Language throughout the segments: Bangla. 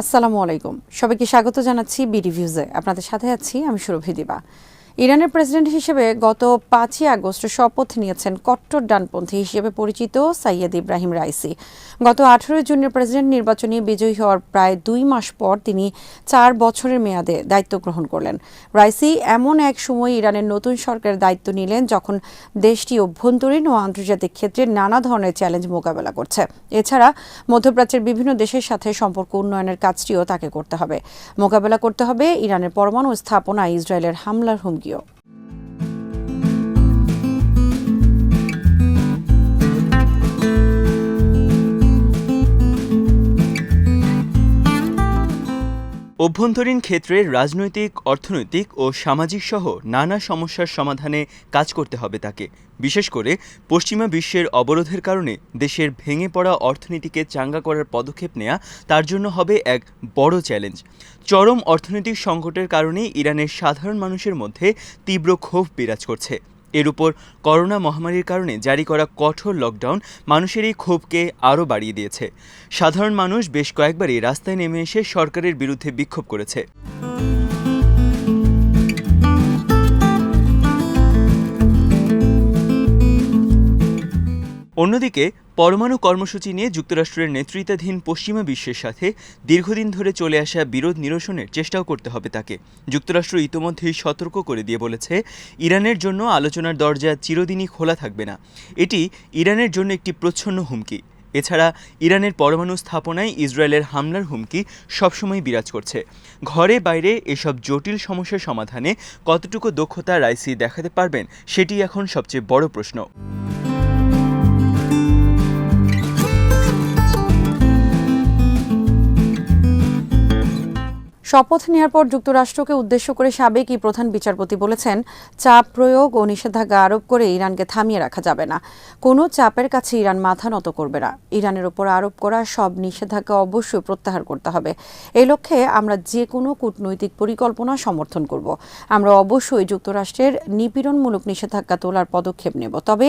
আসসালামু আলাইকুম, সবাইকে স্বাগত জানাচ্ছি বিডিভিউজে। আপনাদের সাথে আছি আমি সুরভি দিবা। ইরানের প্রেসিডেন্ট হিসেবে গত 5ই আগস্ট শপথ নিয়েছেন কট্টর ডানপন্থী হিসেবে পরিচিত সাইয়েদ ইব্রাহিম রাইসি। গত 18 জুনের প্রেসিডেন্ট নির্বাচনে বিজয়ী হওয়ার প্রায় 2 মাস পর তিনি 4 বছরের মেয়াদে দায়িত্ব গ্রহণ করলেন। রাইসি এমন এক সময় ইরানের নতুন সরকারের দায়িত্ব নিলেন যখন দেশটি অভ্যন্তরীণ ও আন্তর্জাতিক ক্ষেত্রে নানা ধরনের চ্যালেঞ্জ মোকাবেলা করছে। এছাড়া মধ্যপ্রাচ্যের বিভিন্ন দেশের সাথে সম্পর্ক উন্নয়নের কাজটিও তাকে করতে হবে। মোকাবেলা করতে হবে ইরানের পরমাণু স্থাপনায় ইসরায়েলের হামলার হুমকি। অভ্যন্তরীণ ক্ষেত্রে রাজনৈতিক, অর্থনৈতিক ও সামাজিক সহ নানা সমস্যার সমাধানে কাজ করতে হবে তাকে। বিশেষ করে পশ্চিমা বিশ্বের অবরোধের কারণে দেশের ভেঙে পড়া অর্থনীতিকে চাঙ্গা করার পদক্ষেপ নেওয়া তার জন্য হবে এক বড় চ্যালেঞ্জ। চরম অর্থনৈতিক সংকটের কারণে ইরানের সাধারণ মানুষের মধ্যে তীব্র ক্ষোভ বিরাজ করছে। এর উপর করোনা মহামারীর কারণে জারি করা কঠোর লকডাউন মানুষের এই ক্ষোভকে আরও বাড়িয়ে দিয়েছে। সাধারণ মানুষ বেশ কয়েকবারই রাস্তায় নেমে এসে সরকারের বিরুদ্ধে বিক্ষোভ করেছে। অন্যদিকে পরমাণু কর্মসূচি নিয়ে যুক্তরাষ্ট্রের নেতৃত্বাধীন পশ্চিমা বিশ্বের সাথে দীর্ঘদিন ধরে চলে আসা বিরোধ নিরসনের চেষ্টাও করতে হবে তাকে। যুক্তরাষ্ট্র ইতোমধ্যেই সতর্ক করে দিয়ে বলেছে, ইরানের জন্য আলোচনার দরজা চিরদিনই খোলা থাকবে না। এটি ইরানের জন্য একটি প্রচ্ছন্ন হুমকি। এছাড়া ইরানের পরমাণু স্থাপনায় ইসরায়েলের হামলার হুমকি সবসময় বিরাজ করছে। ঘরে বাইরে এসব জটিল সমস্যার সমাধানে কতটুকু দক্ষতা রাইসি দেখাতে পারবেন, সেটি এখন সবচেয়ে বড় প্রশ্ন। শপথ নেওয়ার পর যুক্তরাষ্ট্রকে উদ্দেশ্য করে সাবেক প্রধান বিচারপতি বলেছেন, চাপ প্রয়োগ ও নিষেধাজ্ঞা আরোপ করে ইরানকে থামিয়ে রাখা যাবে না। কোনো চাপের কাছে ইরান মাথা নত করবে না। ইরানের উপর আরোপ করা সব নিষেধাজ্ঞা অবশ্যই প্রত্যাহার করতে হবে। এই লক্ষ্যে আমরা যে কোনো কূটনৈতিক পরিকল্পনা সমর্থন করব। আমরা অবশ্যই যুক্তরাষ্ট্রের নিপীড়নমূলক নিষেধাজ্ঞা তোলার পদক্ষেপ নেব, তবে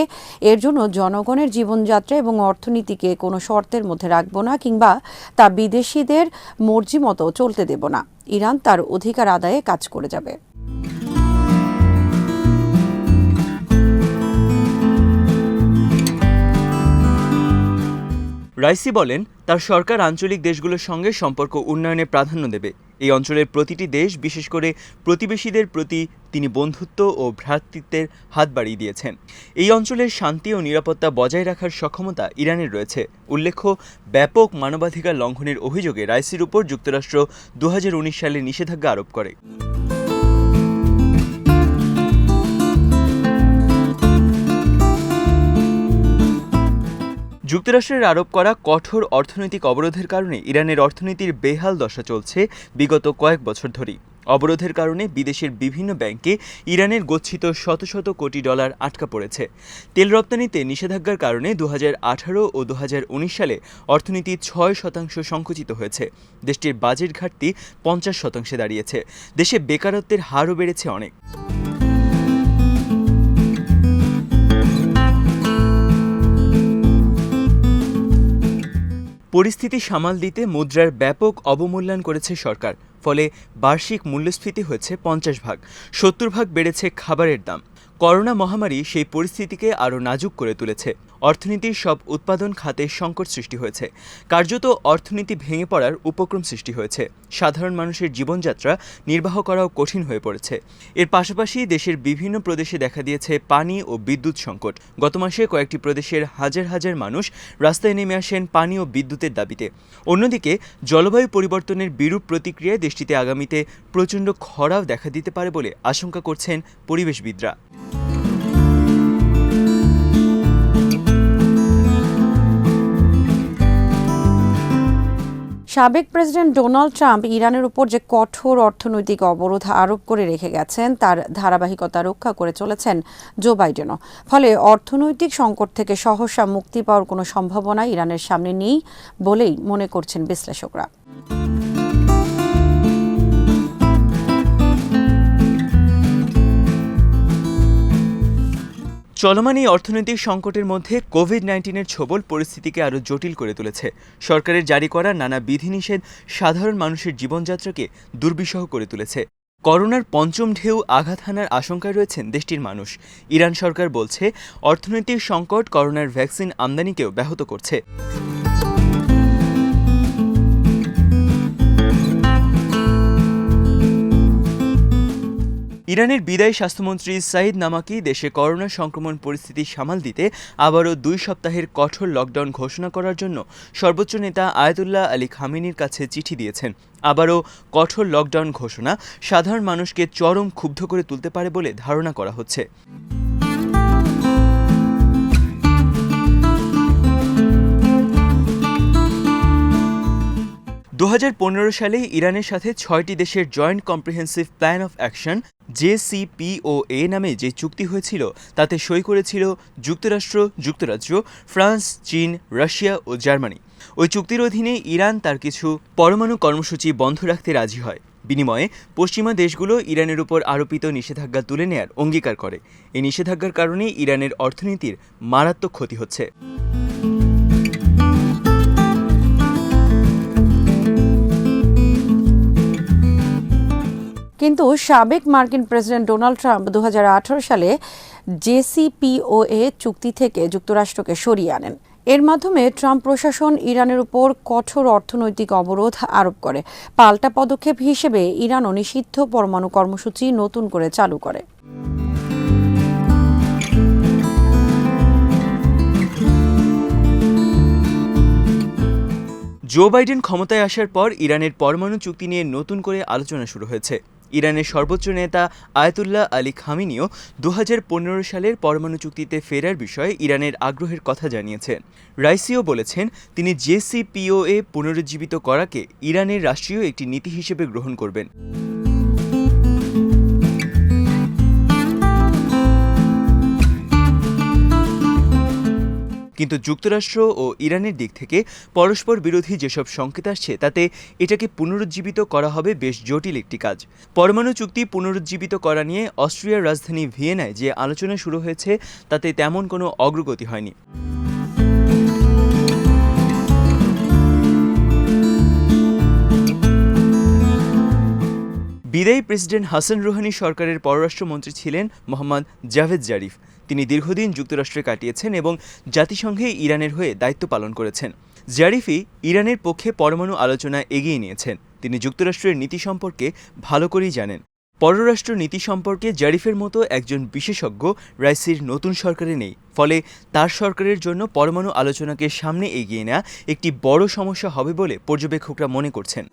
এর জন্য জনগণের জীবনযাত্রা এবং অর্থনীতিকে কোনো শর্তের মধ্যে রাখব না, কিংবা তা বিদেশিদের মর্জি মতো চলতে দেব না। ইরান তার অধিকার আদায়ে কাজ করে যাবে। রাইসি বলেন, তার সরকার আঞ্চলিক দেশগুলোর সঙ্গে সম্পর্ক উন্নয়নে প্রাধান্য দেবে। এই অঞ্চলের প্রতিটি দেশ, বিশেষ করে প্রতিবেশীদের প্রতি তিনি বন্ধুত্ব ও ভ্রাতৃত্বের হাত বাড়িয়ে দিয়েছেন। এই অঞ্চলের শান্তি ও নিরাপত্তা বজায় রাখার সক্ষমতা ইরানের রয়েছে। উল্লেখ্য, ব্যাপক মানবাধিকার লঙ্ঘনের অভিযোগে রাইসির উপর যুক্তরাষ্ট্র 2019 সালে নিষেধাজ্ঞা আরোপ করে। যুক্তরাষ্ট্রের আরোপ করা কঠোর অর্থনৈতিক অবরোধের কারণে ইরানের অর্থনীতির বেহাল দশা চলছে বিগত কয়েক বছর ধরেই। অবরোধের কারণে বিদেশের বিভিন্ন ব্যাংকে ইরানের গচ্ছিত শত শত কোটি ডলার আটকা পড়েছে। তেল রপ্তানিতে নিষেধাজ্ঞার কারণে 2018 ও 2019 সালে অর্থনীতি 6% সংকুচিত হয়েছে। দেশটির বাজেট ঘাটতি 50% দাঁড়িয়েছে। দেশে বেকারত্বের হারও বেড়েছে অনেক। পরিস্থিতি সামাল দিতে মুদ্রার ব্যাপক অবমূল্যায়ন করেছে সরকার। ফলে বার্ষিক মূল্যস্ফীতি হয়েছে 50%। 70% বেড়েছে খাবারের দাম। করোনা মহামারী সেই পরিস্থিতিকে আরও নাজুক করে তুলেছে। অর্থনীতির সব উৎপাদন খাতে সংকট সৃষ্টি হয়েছে। কার্যত অর্থনীতি ভেঙে পড়ার উপক্রম সৃষ্টি হয়েছে। সাধারণ মানুষের জীবনযাত্রা নির্বাহ করাও কঠিন হয়ে পড়েছে। এর পাশাপাশি দেশের বিভিন্ন প্রদেশে দেখা দিয়েছে পানি ও বিদ্যুৎ সংকট। গত মাসে কয়েকটি প্রদেশের হাজার হাজার মানুষ রাস্তায় নেমে আসেন পানি ও বিদ্যুতের দাবিতে। অন্যদিকে জলবায়ু পরিবর্তনের বিরূপ প্রতিক্রিয়ায় দেশটিতে আগামীতে প্রচণ্ড খরাও দেখা দিতে পারে বলে আশঙ্কা করছেন পরিবেশবিদরা। সাবেক প্রেসিডেন্ট ডোনাল্ড ট্রাম্প ইরানের উপর যে কঠোর অর্থনৈতিক অবরোধ আরোপ করে রেখে গেছেন, তার ধারাবাহিকতা রক্ষা করে চলেছেন জো বাইডেনও। ফলে অর্থনৈতিক সংকট থেকে সহসা মুক্তি পাওয়ার কোনো সম্ভাবনা ইরানের সামনে নেই বলেই মনে করছেন বিশ্লেষকরা। চলমান এই অর্থনৈতিক সংকটের মধ্যে কোভিড-19-এর ছোবল পরিস্থিতিকে আরও জটিল করে তুলেছে। সরকারের জারি করা নানা বিধিনিষেধ সাধারণ মানুষের জীবনযাত্রাকে দুর্বিষহ করে তুলেছে। করোনার পঞ্চম ঢেউ আঘাত হানার আশঙ্কায় রয়েছেন দেশটির মানুষ। ইরান সরকার বলছে, অর্থনৈতিক সংকট করোনার ভ্যাকসিন আমদানিকেও ব্যাহত করছে। ইরানের বিদায়ী স্বাস্থ্যমন্ত্রী সাইদ নামাকি দেশে করোনা সংক্রমণ পরিস্থিতি সামাল দিতে আবারও 2 সপ্তাহের কঠোর লকডাউন ঘোষণা করার জন্য সর্বোচ্চ নেতা আয়াতুল্লাহ আলী খামেনির কাছে চিঠি দিয়েছেন। আবারও কঠোর লকডাউন ঘোষণা সাধারণ মানুষকে চরম ক্ষুব্ধ করে তুলতে পারে বলে ধারণা করা হচ্ছে। দু 2015 সালে ইরানের সাথে 6টি দেশের joint comprehensive plan of action JCPOA নামে যে চুক্তি হয়েছিল তাতে সই করেছিল যুক্তরাষ্ট্র, যুক্তরাজ্য, ফ্রান্স, চীন, রাশিয়া ও জার্মানি। ওই চুক্তির অধীনে ইরান তার কিছু পরমাণু কর্মসূচি বন্ধ রাখতে রাজি হয়। বিনিময়ে পশ্চিমা দেশগুলো ইরানের উপর আরোপিত নিষেধাজ্ঞা তুলে নেয়ার অঙ্গীকার করে। এই নিষেধাজ্ঞার কারণে ইরানের অর্থনীতির মারাত্মক ক্ষতি হচ্ছে। কিন্তু সাবেক মার্কিন প্রেসিডেন্ট ডোনাল্ড ট্রাম্প 2018 সালে JCPOA চুক্তি থেকে যুক্তরাষ্ট্রকে সরিয়ে আনেন। এর মাধ্যমে ট্রাম্প প্রশাসন ইরানের উপর কঠোর অর্থনৈতিক অবরোধ আরোপ করে। পাল্টা পদক্ষেপ হিসেবে ইরানও নিষিদ্ধ পরমাণু কর্মসূচি নতুন করে চালু করে। জো বাইডেন ক্ষমতায় আসার পর ইরানের পরমাণু চুক্তি নিয়ে নতুন করে আলোচনা শুরু হয়েছে। ইরানের সর্বোচ্চ নেতা আয়াতুল্লাহ আলী খামেনিও 2015 সালের পরমাণু চুক্তিতে ফেরার বিষয়ে ইরানের আগ্রহের কথা জানিয়েছেন। রাইসিও বলেছেন, তিনি JCPOA পুনরুজ্জীবিত করাকে ইরানের রাষ্ট্রীয় একটি নীতি হিসেবে গ্রহণ করবেন। কিন্তু যুক্তরাষ্ট্র ও ইরানের দিক থেকে পরস্পর বিরোধী যেসব সংকেত আসছে তাতে এটাকে পুনরুজ্জীবিত করা হবে বেশ জটিল একটি কাজ। পরমাণু চুক্তি পুনরুজ্জীবিত করা নিয়ে অস্ট্রিয়ার রাজধানী ভিয়েনায় যে আলোচনা শুরু হয়েছে তাতে তেমন কোনো অগ্রগতি হয়নি। বিদায়ী প্রেসিডেন্ট হাসান রুহানি সরকারের পররাষ্ট্রমন্ত্রী ছিলেন মোহাম্মদ জাভেদ জারিফ। তিনি দীর্ঘদিন যুক্তরাষ্ট্রে কাটিয়েছেন এবং জাতিসংঘে ইরানের হয়ে দায়িত্ব পালন করেছেন। জারিফই ইরানের পক্ষে পরমাণু আলোচনা এগিয়ে নিয়েছেন। তিনি যুক্তরাষ্ট্রের নীতি সম্পর্কে ভালো করেই জানেন। পররাষ্ট্র নীতি সম্পর্কে জারিফের মতো একজন বিশেষজ্ঞ রাইসির নতুন সরকারে নেই। ফলে তার সরকারের জন্য পরমাণু আলোচনাকে সামনে এগিয়ে নেওয়া একটি বড় সমস্যা হবে বলে পর্যবেক্ষকরা মনে করছেন।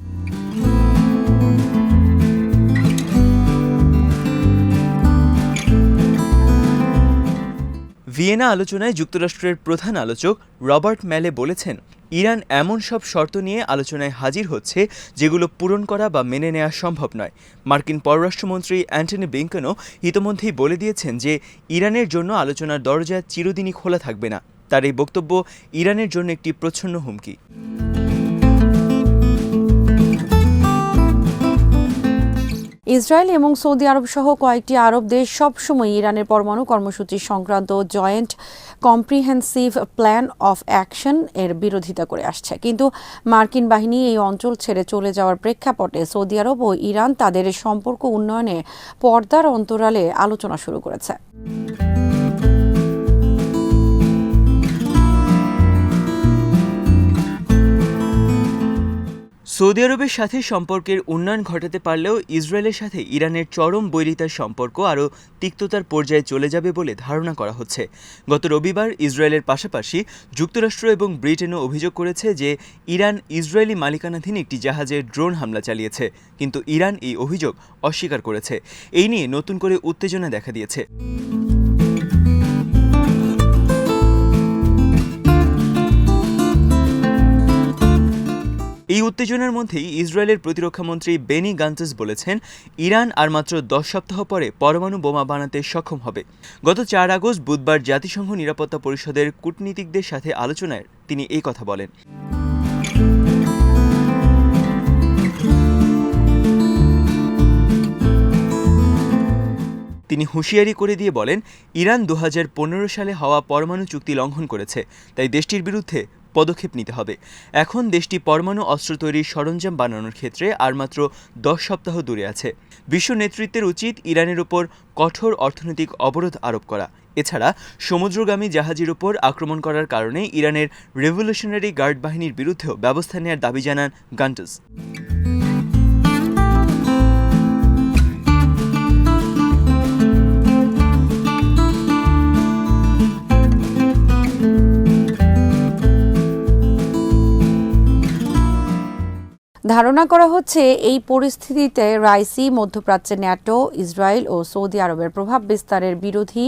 ভিয়েনা আলোচনায় যুক্তরাষ্ট্রের প্রধান আলোচক রবার্ট ম্যালে বলেছেন, ইরান এমন সব শর্ত নিয়ে আলোচনায় হাজির হচ্ছে যেগুলো পূরণ করা বা মেনে নেওয়া সম্ভব নয়। মার্কিন পররাষ্ট্রমন্ত্রী অ্যান্টনি ব্লিংকেনও ইতোমধ্যেই বলে দিয়েছেন যে ইরানের জন্য আলোচনার দরজা চিরদিনই খোলা থাকবে না। তার এই বক্তব্য ইরানের জন্য একটি প্রচ্ছন্ন হুমকি। ইসরায়েল এবং সৌদি আরব সহ কয়েকটি আরব দেশ সবসময় ইরানের পরমাণু কর্মসূচি সংক্রান্ত joint comprehensive plan of action এর বিরোধিতা করে আসছে। কিন্তু মার্কিন বাহিনী এই অঞ্চল ছেড়ে চলে যাওয়ার প্রেক্ষাপটে সৌদি আরব ও ইরান তাদের সম্পর্ক উন্নয়নে পর্দার অন্তরালে আলোচনা শুরু করেছে। সৌদি আরবের সাথে সম্পর্কের উন্নয়ন ঘটাতে পারলেও ইসরায়েলের সাথে ইরানের চরম বৈরিতার সম্পর্ক আরও তিক্ততার পর্যায়ে চলে যাবে বলে ধারণা করা হচ্ছে। গত রবিবার ইসরায়েলের পাশাপাশি যুক্তরাষ্ট্র এবং ব্রিটেনও অভিযোগ করেছে যে ইরান ইসরায়েলি মালিকানাধীন একটি জাহাজে ড্রোন হামলা চালিয়েছে, কিন্তু ইরান এই অভিযোগ অস্বীকার করেছে। এই নিয়ে নতুন করে উত্তেজনা দেখা দিয়েছে। এই উত্তেজনার মধ্যেই ইসরায়েলের প্রতিরক্ষামন্ত্রী বেনি গান্টজ বলেছেন, ইরান আর মাত্র 10 সপ্তাহ পরে পরমাণু বোমা বানাতে সক্ষম হবে। গত 4 আগস্ট বুধবার জাতিসংঘ নিরাপত্তা পরিষদের কূটনীতিকদের সাথে আলোচনায় তিনি এই কথা বলেন। তিনি হুঁশিয়ারি করে দিয়ে বলেন, ইরান 2015 সালে হওয়া পরমাণু চুক্তি লঙ্ঘন করেছে, তাই দেশটির বিরুদ্ধে পদক্ষেপ নিতে হবে। এখন দেশটি পরমাণু অস্ত্র তৈরির সরঞ্জাম বানানোর ক্ষেত্রে আর মাত্র 10 সপ্তাহ দূরে আছে। বিশ্ব নেতৃত্বের উচিত ইরানের উপর কঠোর অর্থনৈতিক অবরোধ আরোপ করা। এছাড়া সমুদ্রগামী জাহাজের উপর আক্রমণ করার কারণে ইরানের রেভলিউশনারি গার্ড বাহিনীর বিরুদ্ধেও ব্যবস্থা নেওয়ার দাবি জানান গান্টাস। ধারণা করা হচ্ছে এই পরিস্থিতিতে রাইসি মধ্যপ্রাচ্যে ন্যাটো, ইসরায়েল ও সৌদি আরবের প্রভাব বিস্তারের বিরোধী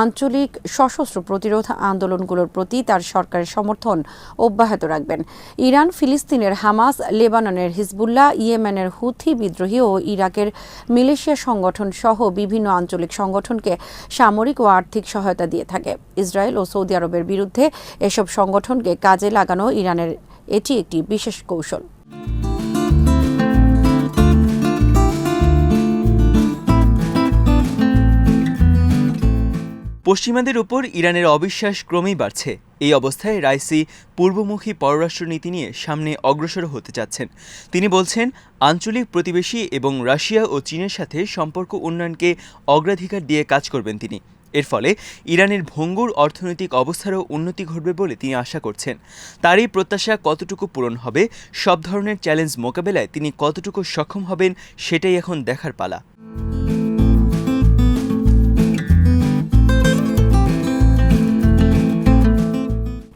আঞ্চলিক সশস্ত্র প্রতিরোধ আন্দোলনগুলোর প্রতি তার সরকারের সমর্থন অব্যাহত রাখবেন। ইরান, ফিলিস্তিনের হামাস, লেবাননের হিজবুল্লাহ, ইয়েমেনের হুথি বিদ্রোহী ও ইরাকের মিলিশিয়া সংগঠন সহ বিভিন্ন আঞ্চলিক সংগঠনকে সামরিক ও আর্থিক সহায়তা দিয়ে থাকে। ইসরায়েল ও সৌদি আরবের বিরুদ্ধে এসব সংগঠনকে কাজে লাগানো ইরানের এটি একটি বিশেষ কৌশল। পশ্চিমাদের উপর ইরানের অবিশ্বাস ক্রমেই বাড়ছে। এই অবস্থায় রাইসি পূর্বমুখী পররাষ্ট্রনীতি নিয়ে সামনে অগ্রসর হতে চাচ্ছেন। তিনি বলছেন, আঞ্চলিক প্রতিবেশী এবং রাশিয়া ও চীনের সাথে সম্পর্ক উন্নয়নকে অগ্রাধিকার দিয়ে কাজ করবেন তিনি। এর ফলে ইরানের ভঙ্গুর অর্থনৈতিক অবস্থারও উন্নতি ঘটবে বলে তিনি আশা করছেন। তার এই প্রত্যাশা কতটুকু পূরণ হবে, সব ধরনের চ্যালেঞ্জ মোকাবেলায় তিনি কতটুকু সক্ষম হবেন, সেটাই এখন দেখার পালা।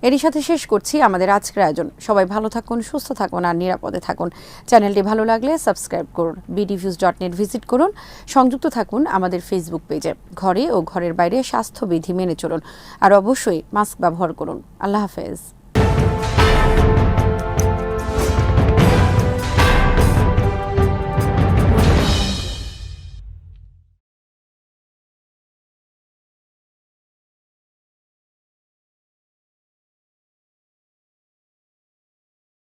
এরই সাথে শেষ করছি আমাদের আজকের আয়োজন। সবাই ভালো থাকুন, সুস্থ থাকুন আর নিরাপদে থাকুন। চ্যানেলটি ভালো লাগলে সাবস্ক্রাইব করুন, bdviews.net ভিজিট করুন, সংযুক্ত থাকুন আমাদের ফেসবুক পেজে। ঘরে ও ঘরের বাইরে স্বাস্থ্যবিধি মেনে চলুন আর অবশ্যই মাস্ক ব্যবহার করুন। আল্লাহ হাফেজ।